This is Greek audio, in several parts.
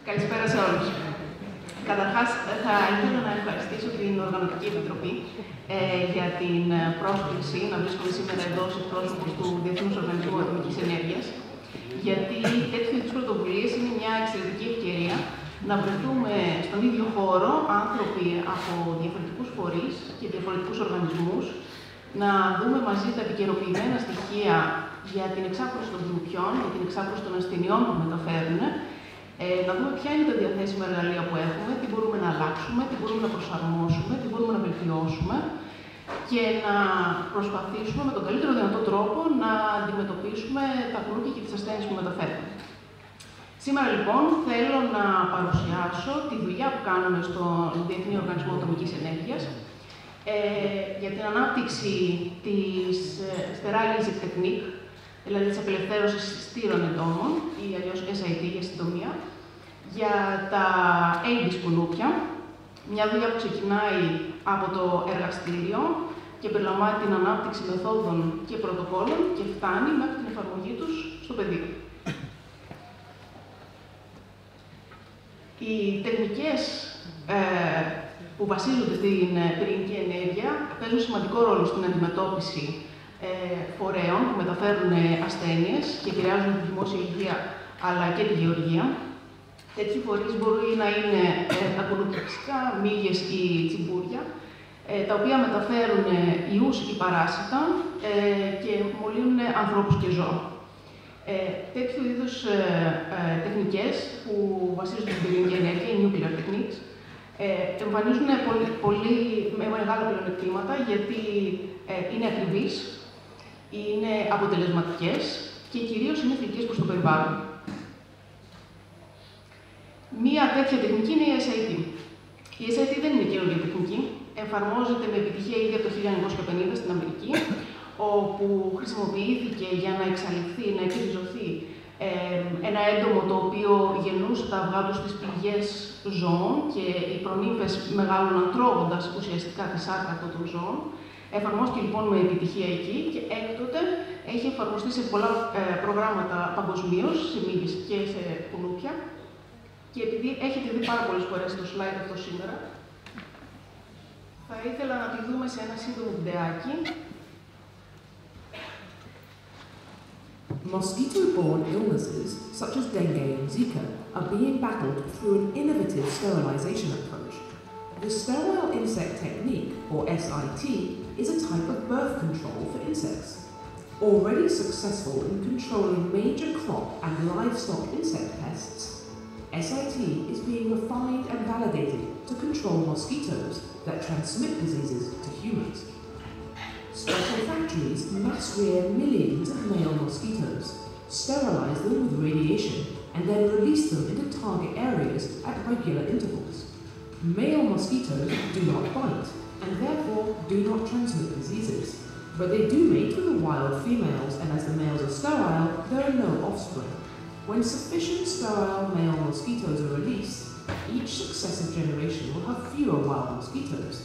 Καλησπέρα σε όλους. Καταρχάς, θα ήθελα να ευχαριστήσω την Οργανωτική Επιτροπή για την πρόσκληση να βρίσκομαι σήμερα εδώ ως εκπρόσωπος του Διεθνούς Οργανισμού Ατομικής Ενέργειας, γιατί τέτοιου είδους πρωτοβουλίες είναι μια εξαιρετική ευκαιρία να βρεθούμε στον ίδιο χώρο άνθρωποι από διαφορετικούς φορείς και διαφορετικούς οργανισμούς, να δούμε μαζί τα επικαιροποιημένα στοιχεία για την εξάπλωση των γρουπιών, για την εξάπλωση των ασθενειών που μεταφέρουν, να δούμε ποια είναι τα διαθέσιμα εργαλεία που έχουμε, τι μπορούμε να αλλάξουμε, τι μπορούμε να προσαρμόσουμε, τι μπορούμε να βελτιώσουμε και να προσπαθήσουμε με τον καλύτερο δυνατό τρόπο να αντιμετωπίσουμε τα κρούπια και τις ασθένειες που μεταφέρουν. Σήμερα λοιπόν θέλω να παρουσιάσω τη δουλειά που κάνουμε στον Διεθνή Οργανισμό Ατομικής Ενέργειας για την ανάπτυξη της Sterile Easy Technique, δηλαδή της απελευθέρωσης στήρων εντόμων, ή αλλιώς SIT για συντομία, για τα AIDS κουνούπια, μια δουλειά που ξεκινάει από το εργαστήριο και περιλαμβάνει την ανάπτυξη μεθόδων και πρωτοκόλων και φτάνει μέχρι την εφαρμογή τους στο πεδίο. Οι τεχνικές που βασίζονται στην πυρηνική ενέργεια παίζουν σημαντικό ρόλο στην αντιμετώπιση φορέων που μεταφέρουν ασθένειες και επηρεάζουν τη δημόσια υγεία αλλά και τη γεωργία. Τέτοιοι φορείς μπορεί να είναι τα κουνούπια φυσικά, μύγες ή τσιμπούρια, τα οποία μεταφέρουν ιούς ή παράσιτα και μολύνουν ανθρώπους και ζώα. Τέτοιου είδους τεχνικές που βασίζονται στην πυρηνική ενέργεια, οι nuclear techniques, εμφανίζουν πολύ μεγάλα πλεονεκτήματα γιατί είναι ακριβείς, είναι αποτελεσματικές και κυρίως είναι φιλικές προς το περιβάλλον. Μία τέτοια τεχνική είναι η SIT. Η SIT δεν είναι καινούργια τεχνική. Εφαρμόζεται με επιτυχία ήδη από το 1950 στην Αμερική, όπου χρησιμοποιήθηκε για να εξαλειφθεί, να εκριζωθεί ένα έντομο το οποίο γεννούσε τα αυγά του στις πληγές ζώων και οι προνύμφες μεγάλωναν τρώγοντας ουσιαστικά τη σάρκα αυτών των ζώων. Εφαρμόστηκε λοιπόν με επιτυχία εκεί και έκτοτε έχει εφαρμοστεί σε πολλά προγράμματα παγκοσμίως, σε μύγες και σε κουνούπια. Και επειδή έχετε δει πάρα πολλές φορές το slide αυτό σήμερα, θα ήθελα να τη δούμε σε ένα σύντομο βιντεάκι. Mosquito-borne illnesses, such as dengue and Zika, are being battled through an innovative sterilization approach. The sterile insect technique, or SIT, is a type of birth control for insects. Already successful in controlling major crop and livestock insect pests, SIT is being refined and validated to control mosquitoes that transmit diseases to humans. Special factories mass rear millions of male mosquitoes, sterilize them with radiation, and then release them into target areas at regular intervals. Male mosquitoes do not bite, and therefore do not transmit diseases, but they do mate with the wild females, and as the males are sterile, there are no offspring. When sufficient sterile male mosquitoes are released, each successive generation will have fewer wild mosquitoes,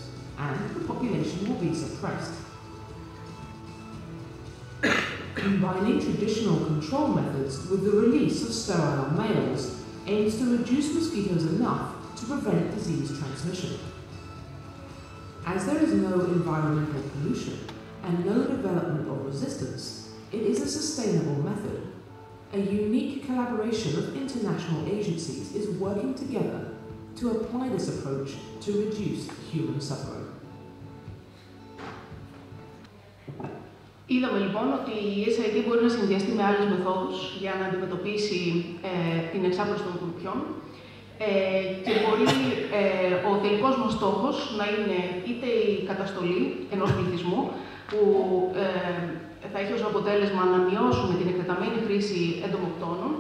and the population will be suppressed. Combining traditional control methods with the release of sterile males aims to reduce mosquitoes enough to prevent disease transmission. As there is no environmental pollution and no development of resistance, it is a sustainable method. A unique collaboration of international agencies is working together to apply this approach to reduce human suffering. Είδαμε λοιπόν ότι η SIT μπορεί να συνδυαστεί με άλλες μεθόδους για να αντιμετωπίσει την εξάπλωση των κουνουπιών και μπορεί ο τελικός μας στόχος να είναι είτε η καταστολή ενός πληθυσμού που θα έχει ως αποτέλεσμα να μειώσουμε την εκτεταμένη χρήση εντομοκτώνων,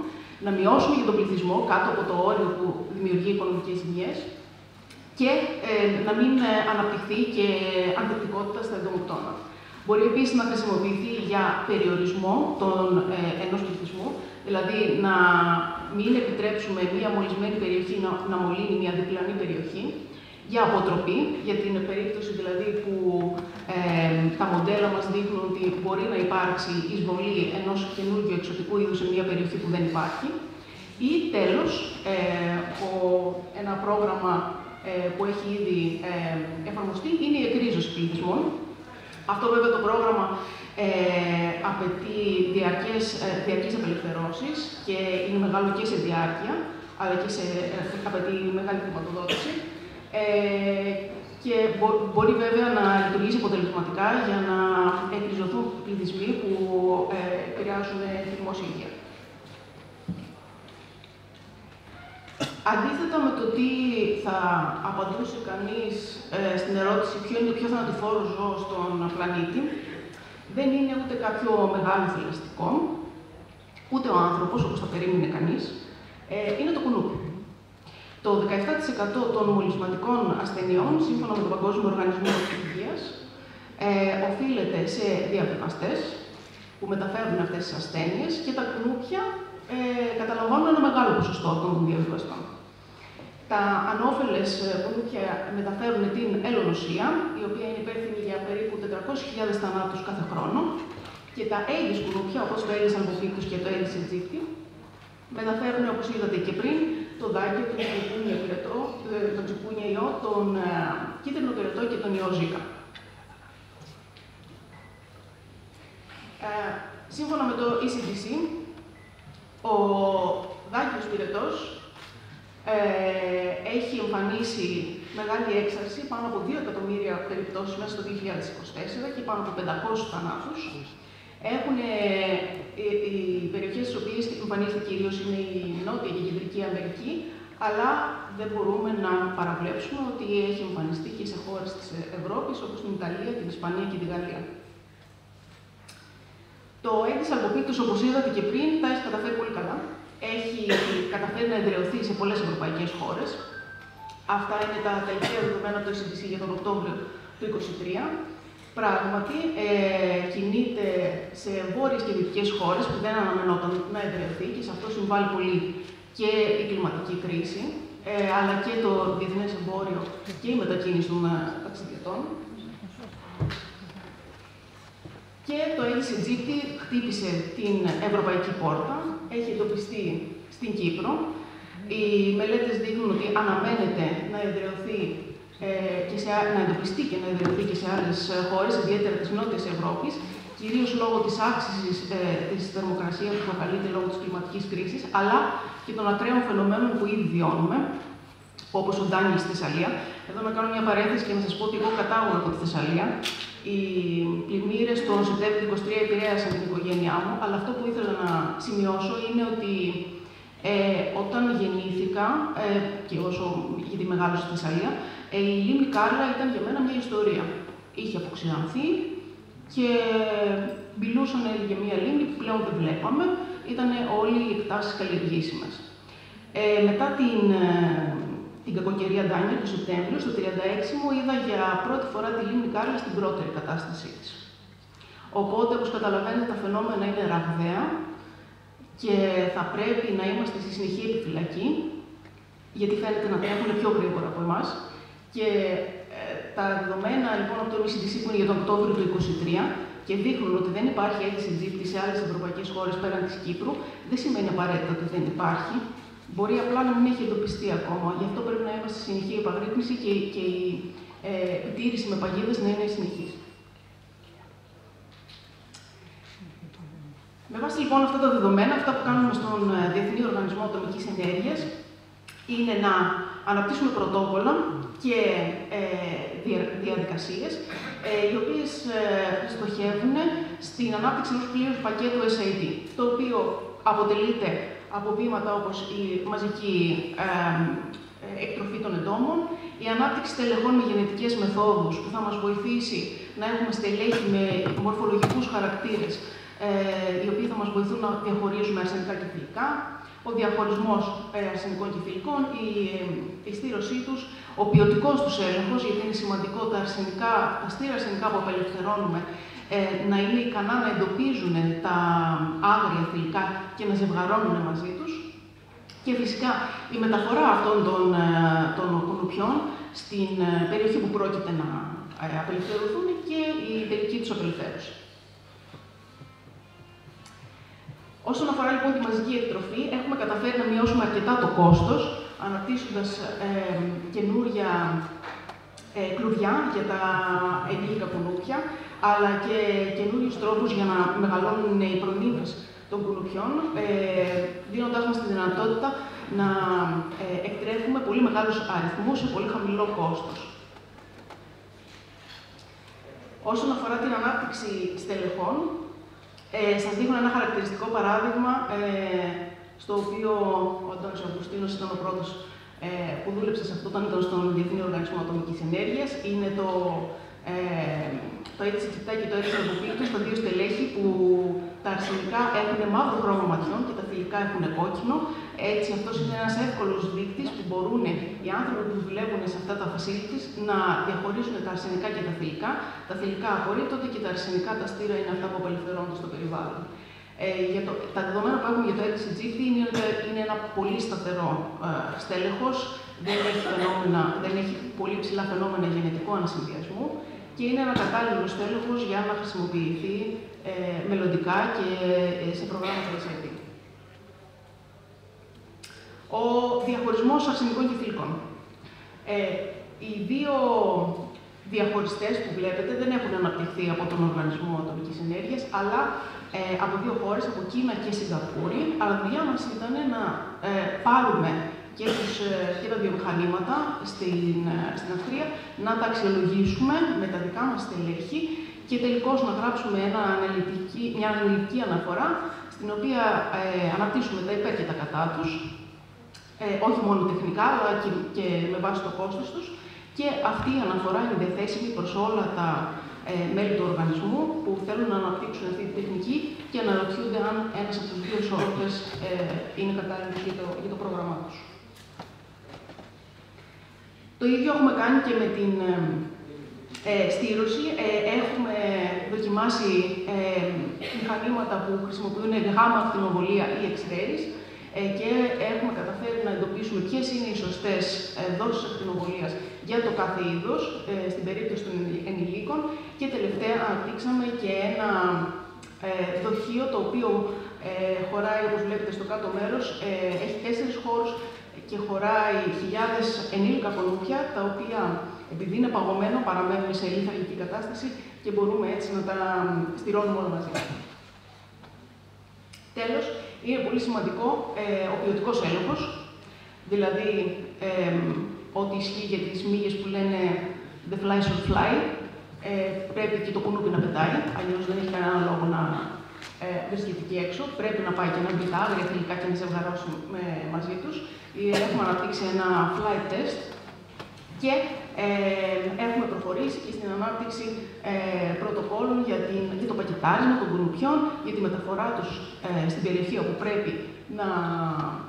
να μειώσουμε και τον πληθυσμό κάτω από το όριο που δημιουργεί οικονομικές ζημιές και να μην αναπτυχθεί και ανθεκτικότητα στα εντομοκτώνα. Μπορεί επίσης να χρησιμοποιηθεί για περιορισμό ενός πληθυσμού, δηλαδή να μην επιτρέψουμε μία μολυσμένη περιοχή να μολύνει μία διπλανή περιοχή, για αποτροπή, για την περίπτωση δηλαδή που τα μοντέλα μας δείχνουν ότι μπορεί να υπάρξει εισβολή ενός καινούργιου εξωτικού είδους σε μία περιοχή που δεν υπάρχει. Ή τέλος, ένα πρόγραμμα που έχει ήδη εφαρμοστεί είναι η εκρίζωση πληθυσμών. Αυτό βέβαια το πρόγραμμα απαιτεί διαρκείς απελευθερώσεις και είναι μεγάλο και σε διάρκεια, αλλά και απαιτεί μεγάλη χρηματοδότηση. Και μπορεί βέβαια να λειτουργήσει αποτελεσματικά για να εκριζωθούν πληθυσμοί που επηρεάζουν τη δημόσια υγεία. Αντίθετα με το τι θα απαντούσε κανείς στην ερώτηση ποιο είναι το πιο θανατηφόρο ζώο στον πλανήτη, δεν είναι ούτε κάποιο μεγάλο θηλαστικό, ούτε ο άνθρωπος, όπως θα περίμενε κανείς, είναι το κουνούπι. Το 17% των μολυσματικών ασθενειών, σύμφωνα με τον Παγκόσμιο Οργανισμό Υγείας, οφείλεται σε διαβιβαστές που μεταφέρουν αυτές τις ασθένειες και τα κουνούπια καταλαμβάνουν ένα μεγάλο ποσοστό των διαβιβαστών. Τα ανώφελες κουνούπια μεταφέρουν την ελονοσία, η οποία είναι υπεύθυνη για περίπου 400.000 θανάτους κάθε χρόνο, και τα Aedes κουνούπια, όπως το Aedes albopictus και το Aedes aegypti, μεταφέρουν, όπως είδατε και πριν, το δάκιο, τον τσιπούνια ιό, τον κίτρινο πυρετό και τον ιό Ζίκα. Σύμφωνα με το ECDC, ο δάκιος πυρετός έχει εμφανίσει μεγάλη έξαρση, πάνω από 2 εκατομμύρια περιπτώσεις μέσα στο 2024 και πάνω από 500 θανάτους. Οι περιοχές στις οποίες εμφανίζεται κυρίως είναι η Νότια και η Κεντρική Αμερική, αλλά δεν μπορούμε να παραβλέψουμε ότι έχει εμφανιστεί και σε χώρες της Ευρώπης, όπως την Ιταλία, την Ισπανία και την Γαλλία. Το Aedes albopictus, όπως είδατε και πριν, τα έχει καταφέρει πολύ καλά. Έχει καταφέρει να εδραιωθεί σε πολλές ευρωπαϊκές χώρες. Αυτά είναι τα τελευταία δεδομένα του ECDC για τον Οκτώβριο του 2023. Πράγματι, κινείται σε βόρειες και δυτικές χώρες που δεν αναμενόταν να εδραιωθεί και σε αυτό συμβάλλει πολύ και η κλιματική κρίση, αλλά και το διεθνές εμπόριο και η μετακίνηση των ταξιδιωτών. Και το Aedes aegypti χτύπησε την ευρωπαϊκή πόρτα, έχει εντοπιστεί στην Κύπρο. Οι μελέτες δείχνουν ότι αναμένεται να εδραιωθεί να εντοπιστεί και να εδραιωθεί και σε άλλες χώρες, ιδιαίτερα της Νότιας Ευρώπης, κυρίως λόγω της αύξησης της θερμοκρασίας που προκαλείται λόγω της κλιματικής κρίσης, αλλά και των ακραίων φαινομένων που ήδη βιώνουμε, όπως ο Ντάνι στη Θεσσαλία. Εδώ να κάνω μια παρένθεση και να σας πω ότι εγώ κατάγομαι από τη Θεσσαλία. Οι πλημμύρες τον Σεπτέμβριο του 2023 επηρέασαν την οικογένειά μου, αλλά αυτό που ήθελα να σημειώσω είναι ότι όταν γεννήθηκα, και όσο γιατί μεγάλωσα στη Θεσσαλία, η λίμνη Κάρλα ήταν για μένα μια ιστορία. Είχε αποξηρανθεί και μιλούσαν για μια λίμνη που πλέον δεν βλέπαμε. Ήταν όλοι οι εκτάσεις καλλιεργήσιμες. Μετά την κακοκαιρία Ντάνιελ του Σεπτέμβριου, στο 36 μου είδα για πρώτη φορά τη λίμνη Κάρλα στην πρώτερη κατάστασή της. Οπότε, όπως καταλαβαίνετε, τα φαινόμενα είναι ραγδαία και θα πρέπει να είμαστε στη συνεχή επιφυλακή, γιατί φαίνεται να τρέχουν πιο γρήγορα από εμάς. Και τα δεδομένα λοιπόν από το ECDC που είναι για τον Οκτώβριο του 2023 και δείχνουν ότι δεν υπάρχει Aedes aegypti σε άλλες ευρωπαϊκές χώρες πέραν της Κύπρου, δεν σημαίνει απαραίτητα ότι δεν υπάρχει. Μπορεί απλά να μην έχει εντοπιστεί ακόμα. Γι' αυτό πρέπει να είμαστε στη συνεχή επαγρύπνηση και η επιτήρηση με παγίδες να είναι συνεχής. Με βάση λοιπόν αυτά τα δεδομένα, αυτά που κάνουμε στον Διεθνή Οργανισμό Ατομικής Ενέργειας είναι να αναπτύσσουμε πρωτόκολλα και διαδικασίες, οι οποίες στοχεύουν στην ανάπτυξη ενός πλήρους πακέτου SID, το οποίο αποτελείται από βήματα όπως η μαζική εκτροφή των εντόμων, η ανάπτυξη τελεχών με γενετικές μεθόδους που θα μας βοηθήσει να έχουμε στελέχη με μορφολογικούς χαρακτήρες, οι οποίοι θα μας βοηθούν να διαχωρίζουμε αρσενικά και θηλυκά, ο διαχωρισμός αρσενικών και θηλυκών, η στήρωσή τους, ο ποιοτικός τους έλεγχος, γιατί είναι σημαντικό τα στήρα αρσενικά που απελευθερώνουμε να είναι ικανά να εντοπίζουν τα άγρια θηλυκά και να ζευγαρώνουν μαζί τους. Και φυσικά η μεταφορά αυτών των κουνουπιών στην περιοχή που πρόκειται να απελευθερωθούν και η τελική τους απελευθέρωση. Όσον αφορά λοιπόν τη μαζική εκτροφή, έχουμε καταφέρει να μειώσουμε αρκετά το κόστος, αναπτύσσοντας καινούρια κλουβιά για τα ενήλικα κουνούπια, αλλά και καινούριους τρόπους για να μεγαλώνουν οι προνύμφες των κουνουπιών, δίνοντάς μας τη δυνατότητα να εκτρέφουμε πολύ μεγάλους αριθμούς σε πολύ χαμηλό κόστος. Όσον αφορά την ανάπτυξη στελεχών, σας δείχνω ένα χαρακτηριστικό παράδειγμα, στο οποίο ο Αντώνης Αυγουστίνος ήταν ο πρώτος που δούλεψε σε αυτό όταν ήταν στον Διεθνή Οργανισμό Ατομικής Ενέργειας. Είναι το έτσι κοιτά και το έτσι αποπίκτο στα δύο στελέχη που τα αρσενικά έχουν μαύρο χρώμα ματιών και τα θηλυκά έχουν κόκκινο. Έτσι, αυτός είναι ένας εύκολος δείκτης που μπορούν οι άνθρωποι που δουλεύουν σε αυτά τα facilities να διαχωρίσουν τα αρσενικά και τα θηλυκά. Τα θηλυκά απορρίπτονται και τα αρσενικά, τα στήρα, είναι αυτά που απελευθερώνονται στο περιβάλλον. Τα δεδομένα που έχουμε για το LCGT είναι ένα πολύ σταθερό στέλεχος, δεν έχει πολύ ψηλά φαινόμενα γενετικού ανασυνδυασμού και είναι ένα κατάλληλο στέλεχος για να χρησιμοποιηθεί μελλοντικά και σε προγράμματα SIT. Ο διαχωρισμός αρσενικών και θηλυκών. Οι δύο διαχωριστές που βλέπετε δεν έχουν αναπτυχθεί από τον Οργανισμό Ατομικής Ενέργειας, αλλά από δύο χώρες, από Κίνα και Σιγκαπούρη. Αλλά η δουλειά μας ήταν να πάρουμε και τα βιομηχανήματα στην Αυστρία, να τα αξιολογήσουμε με τα δικά μας στελέχη και τελικώς να γράψουμε μια αναλυτική αναφορά, στην οποία αναπτύσσουμε τα υπέρ και τα κατά τους, όχι μόνο τεχνικά, αλλά και με βάση το κόστος τους. Και αυτή η αναφορά είναι διαθέσιμη προς όλα τα μέλη του οργανισμού που θέλουν να αναπτύξουν αυτή τη τεχνική και αναρωτιούνται αν ένας από τους δύο σώροπες είναι κατάλληλος για το πρόγραμμά τους. Το ίδιο έχουμε κάνει και με την στήρωση. Έχουμε δοκιμάσει μηχανήματα που χρησιμοποιούν γάμμα ακτινοβολία ή X-rays και έχουμε καταφέρει να εντοπίσουμε ποιες είναι οι σωστές δόσεις ακτινοβολίας για το κάθε είδος, στην περίπτωση των ενηλίκων. Και τελευταία αναπτύξαμε και ένα δοχείο το οποίο χωράει, όπως βλέπετε στο κάτω μέρος, έχει 4 χώρους και χωράει χιλιάδες ενήλικα κουνούπια, τα οποία επειδή είναι παγωμένο παραμένουν σε λιθαρική κατάσταση και μπορούμε έτσι να τα στηρώνουμε όλα μαζί. Τέλος, είναι πολύ σημαντικό ο ποιοτικός έλεγχος, δηλαδή ό,τι ισχύει για τις μύγες που λένε the fly should fly, πρέπει και το κουνούπι να πετάει, αλλιώς δεν έχει κανένα λόγο να βρίσκεται εκεί έξω. Πρέπει να πάει και να μπει τα άγρια θηλυκά και να ζευγαρώσουμε μαζί τους. Έχουμε αναπτύξει ένα flight test και έχουμε προχωρήσει και στην ανάπτυξη πρωτοκόλων για το πακετάρισμα των κουνουπιών, για τη μεταφορά τους στην περιοχή όπου πρέπει να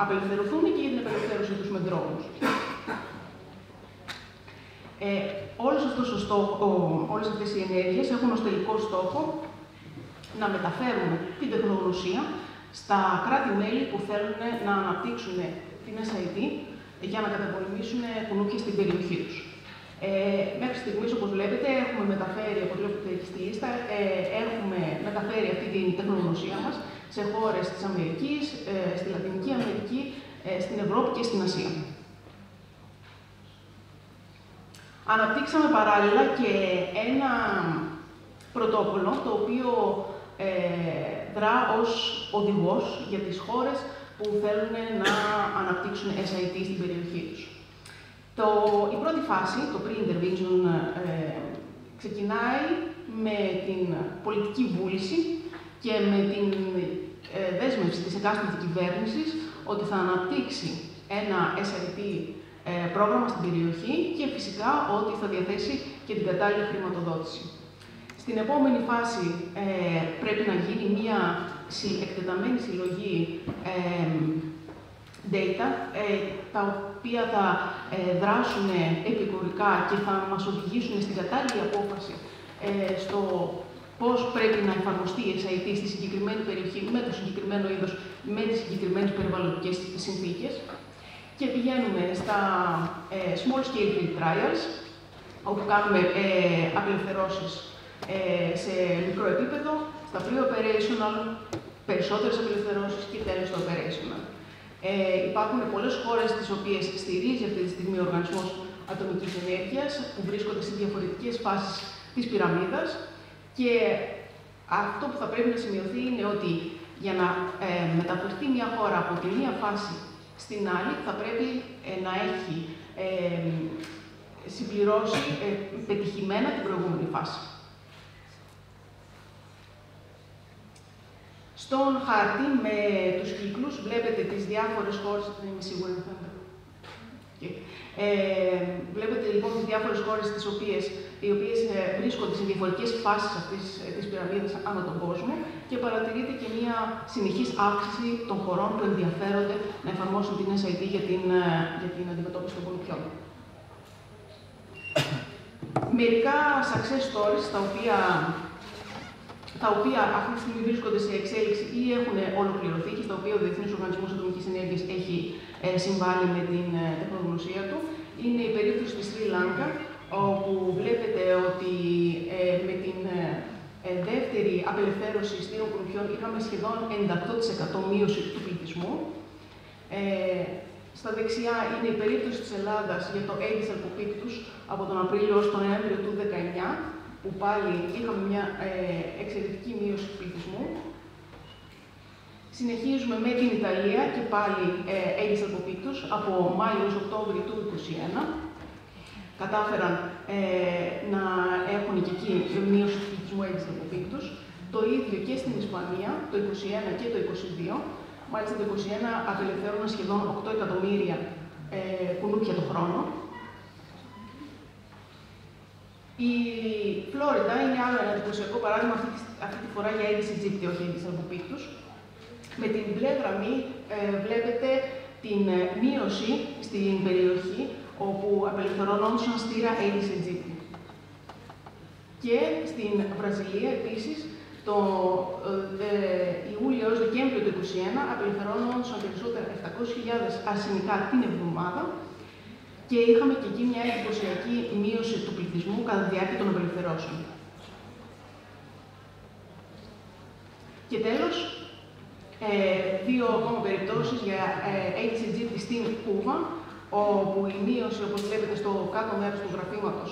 απελευθερωθούν και για την απελευθέρωση τους με δρόμους. Όλες αυτές οι ενέργειες έχουν ως τελικό στόχο να μεταφέρουν την τεχνογνωσία στα κράτη-μέλη που θέλουν να αναπτύξουν την SIT για να καταπολεμήσουν κουνούπια στην περιοχή τους. Μέχρι στιγμής, όπως βλέπετε, έχουμε μεταφέρει, από τη λίστα, έχουμε μεταφέρει αυτή την τεχνογνωσία μας σε χώρες της Αμερικής, στη Λατινική Αμερική, στην Ευρώπη και στην Ασία. Αναπτύξαμε παράλληλα και ένα πρωτόκολλο, το οποίο δρά ως οδηγός για τις χώρες που θέλουν να αναπτύξουν SIT στην περιοχή τους. Η πρώτη φάση, το pre-intervention, ξεκινάει με την πολιτική βούληση και με την δέσμευση της εκάστοτε κυβέρνησης ότι θα αναπτύξει ένα SIT πρόγραμμα στην περιοχή και φυσικά ότι θα διαθέσει και την κατάλληλη χρηματοδότηση. Στην επόμενη φάση πρέπει να γίνει μια εκτεταμένη συλλογή data, τα οποία θα δράσουν επικουρικά και θα μας οδηγήσουν στην κατάλληλη απόφαση στο πώς πρέπει να εφαρμοστεί η SIT στη συγκεκριμένη περιοχή, με το συγκεκριμένο είδος, με τις συγκεκριμένες περιβαλλοντικές συνθήκες. Και πηγαίνουμε στα small scale field trials, όπου κάνουμε απελευθερώσεις σε μικρό επίπεδο, στα pre-operational περισσότερες απελευθερώσεις και τέλος το operational. Υπάρχουν πολλές χώρες τις οποίες στηρίζει αυτή τη στιγμή ο Οργανισμός Ατομικής Ενέργειας, που βρίσκονται σε διαφορετικές φάσεις της πυραμίδας, και αυτό που θα πρέπει να σημειωθεί είναι ότι για να μεταφερθεί μια χώρα από τη μία φάση στην άλλη, θα πρέπει να έχει συμπληρώσει πετυχημένα την προηγούμενη φάση. Στον χάρτη με τους κύκλους βλέπετε τις διάφορες χώρες, δεν είμαι σίγουρη αν φαίνεται. Βλέπετε λοιπόν τις διάφορες χώρες οι οποίες βρίσκονται σε διαφορετικές φάσεις αυτής της πυραμίδας ανά τον κόσμο, και παρατηρείται και μια συνεχής αύξηση των χωρών που ενδιαφέρονται να εφαρμόσουν την SIT για την αντιμετώπιση των κουνουπιών. Μερικά success stories τα οποία αυτή τη στιγμή βρίσκονται σε εξέλιξη ή έχουν ολοκληρωθεί και στα οποία ο Διεθνής Οργανισμός Ατομικής Ενέργειας έχει συμβάλει με την τεχνογνωσία του, είναι η περίπτωση της Σρι Λάγκα, όπου βλέπετε ότι με την δεύτερη απελευθέρωση στήρων κουνουπιών είχαμε σχεδόν 98% μείωση του πληθυσμού. Στα δεξιά είναι η περίπτωση της Ελλάδας για το Aedes albopictus από τον Απρίλιο ως τον Νοέμβριο του 2019, που πάλι είχαμε μια εξαιρετική μείωση του πληθυσμού. Συνεχίζουμε με την Ιταλία και πάλι Aedes albopictus από Μάιο έως Οκτώβριο του 2021. Κατάφεραν να έχουν και εκεί μείωση του πληθυσμού Aedes albopictus. Το ίδιο και στην Ισπανία, το 2021 και το 2022. Μάλιστα το 2021 απελευθέρωναν σχεδόν 8 εκατομμύρια κουνούπια το χρόνο. Η Φλόριντα είναι άλλο ένα εντυπωσιακό παράδειγμα, αυτή τη φορά για Aedes aegypti, όχι Aedes albopictus. Με την μπλε γραμμή βλέπετε την μείωση στην περιοχή όπου απελευθερωνόντουσαν στήρα Aedes aegypti. Και στην Βραζιλία, επίσης, το Ιούλιο έως Δεκέμβριο του 2021 απελευθερώνονταν περισσότερα 700.000 αρσενικά την εβδομάδα, και είχαμε και εκεί μια εντυπωσιακή μείωση του πληθυσμού κατά τη διάρκεια των απελευθερώσεων. Και τέλος, δύο ακόμα περιπτώσεις για Aedes aegypti στην Κούβα, όπου η μείωση, όπως βλέπετε στο κάτω μέρος του γραφήματος,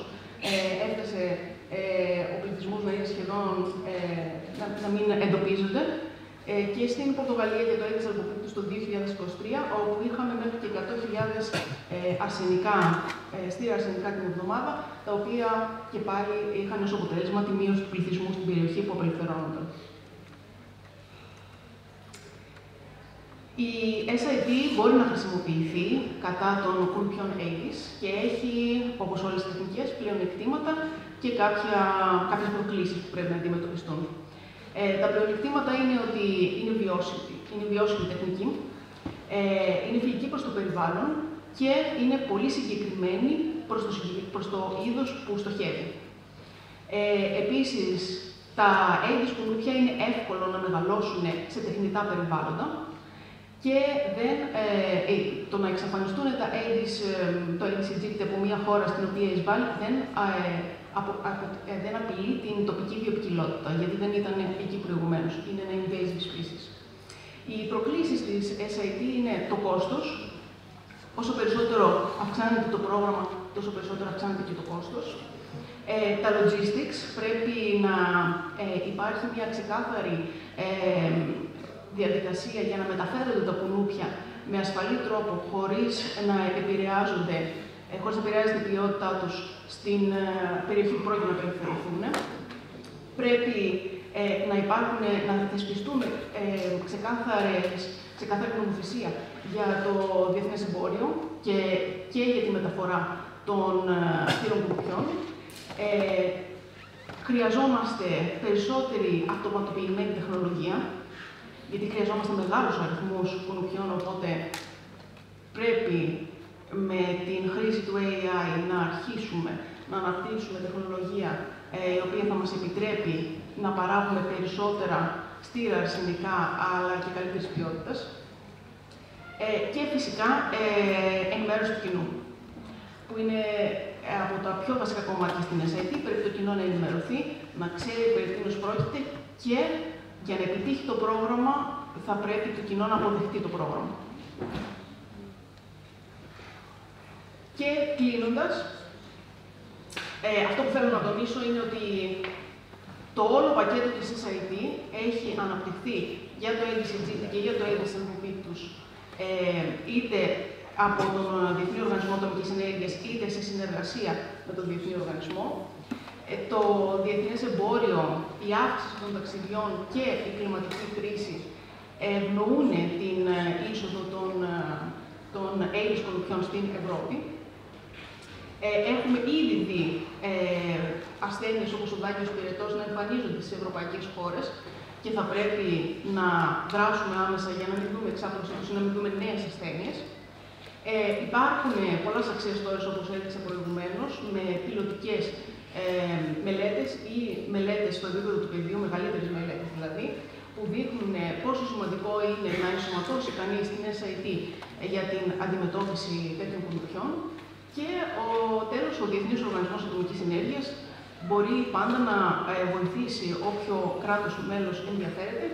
έφτασε ο πληθυσμός να είναι σχεδόν να μην εντοπίζονται, και στην Πορτογαλία για το Aedes albopictus το 2023, όπου είχαμε μέχρι και 100.000 στήρα αρσενικά την εβδομάδα, τα οποία και πάλι είχαν ως αποτέλεσμα τη μείωση του πληθυσμού στην περιοχή που απελευθερώνονταν. Η SIT μπορεί να χρησιμοποιηθεί κατά των κουνουπιών Aedes και έχει, όπως όλες τις τεχνικές, πλεονεκτήματα και κάποιες προκλήσεις που πρέπει να αντιμετωπιστούν. Τα πλεονεκτήματα είναι ότι είναι βιώσιμη τεχνική, είναι φιλική προς το περιβάλλον και είναι πολύ συγκεκριμένη προς το είδος που στοχεύει. Επίσης, τα Aedes κουνούπια είναι εύκολο να μεγαλώσουν σε τεχνητά περιβάλλοντα και το να εξαφανιστούν τα Aedes aegypti από μια χώρα στην οποία εισβάλλει δεν απειλεί την τοπική βιοποικιλότητα, γιατί δεν ήταν εκεί προηγουμένως. Είναι ένα invasive species. Οι προκλήσεις της SIT είναι το κόστος. Όσο περισσότερο αυξάνεται το πρόγραμμα, τόσο περισσότερο αυξάνεται και το κόστος. Τα logistics, πρέπει να υπάρχει μια ξεκάθαρη διαδικασία για να μεταφέρονται τα κουνούπια με ασφαλή τρόπο, χωρίς να επηρεάζεται η ποιότητά τους στην περιοχή που πρόκειται να απελευθερωθούν. Πρέπει να θεσπιστούν ξεκάθαρη νομοθεσία για το διεθνές εμπόριο και για τη μεταφορά των στήρων κουνουπιών. Χρειαζόμαστε περισσότερη αυτοματοποιημένη τεχνολογία, γιατί χρειαζόμαστε μεγάλους αριθμούς κουνουπιών, οπότε πρέπει με την χρήση του AI να αρχίσουμε να αναπτύσσουμε τεχνολογία η οποία θα μας επιτρέπει να παράγουμε περισσότερα στήρα αρσενικά, αλλά και καλύτερης ποιότητας. Και φυσικά ενημέρωση του κοινού, που είναι από τα πιο βασικά κομμάτια στην SIT. Πρέπει το κοινό να ενημερωθεί, να ξέρει περί τίνος πρόκειται και Για να επιτύχει το πρόγραμμα, θα πρέπει το κοινό να αποδεχτεί το πρόγραμμα. Και κλείνοντας, αυτό που θέλω να τονίσω είναι ότι το όλο πακέτο της SIT έχει αναπτυχθεί για το ADCG και για το Aedes albopictus είτε από τον Διεθνή Οργανισμό Ατομικής Ενέργειας, είτε σε συνεργασία με τον Διεθνή Οργανισμό. Το διεθνές εμπόριο, η αύξηση των ταξιδιών και η κλιματική κρίση ευνοούν την είσοδο των Aedes κολουπιών στην Ευρώπη. Έχουμε ήδη δει ασθένειες όπως ο δάκιος πυρετός να εμφανίζονται στις ευρωπαϊκές χώρες και θα πρέπει να δράσουμε άμεσα για να μην δούμε εξάπλωση τους ή να μην δούμε νέες ασθένειες. Υπάρχουν πολλά success stories, όπως έδειξα προηγουμένως, με πιλωτικές μελέτες ή μελέτες στο επίπεδο του πεδίου, μεγαλύτερες μελέτες δηλαδή, που δείχνουν πόσο σημαντικό είναι να ενσωματώσει κανείς την SIT για την αντιμετώπιση τέτοιων κολουπιών. Και τέλος, ο Διεθνής Οργανισμός Ατομικής Ενέργειας μπορεί πάντα να βοηθήσει όποιο κράτος μέλος ενδιαφέρεται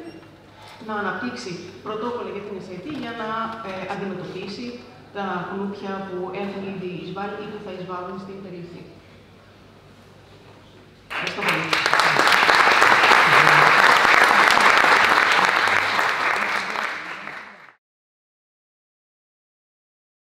να αναπτύξει πρωτόκολλα για την SIT για να αντιμετωπίσει τα κουνούπια που έχουν ήδη εισβάλει ή που θα εισβάλλουν στην περιοχή.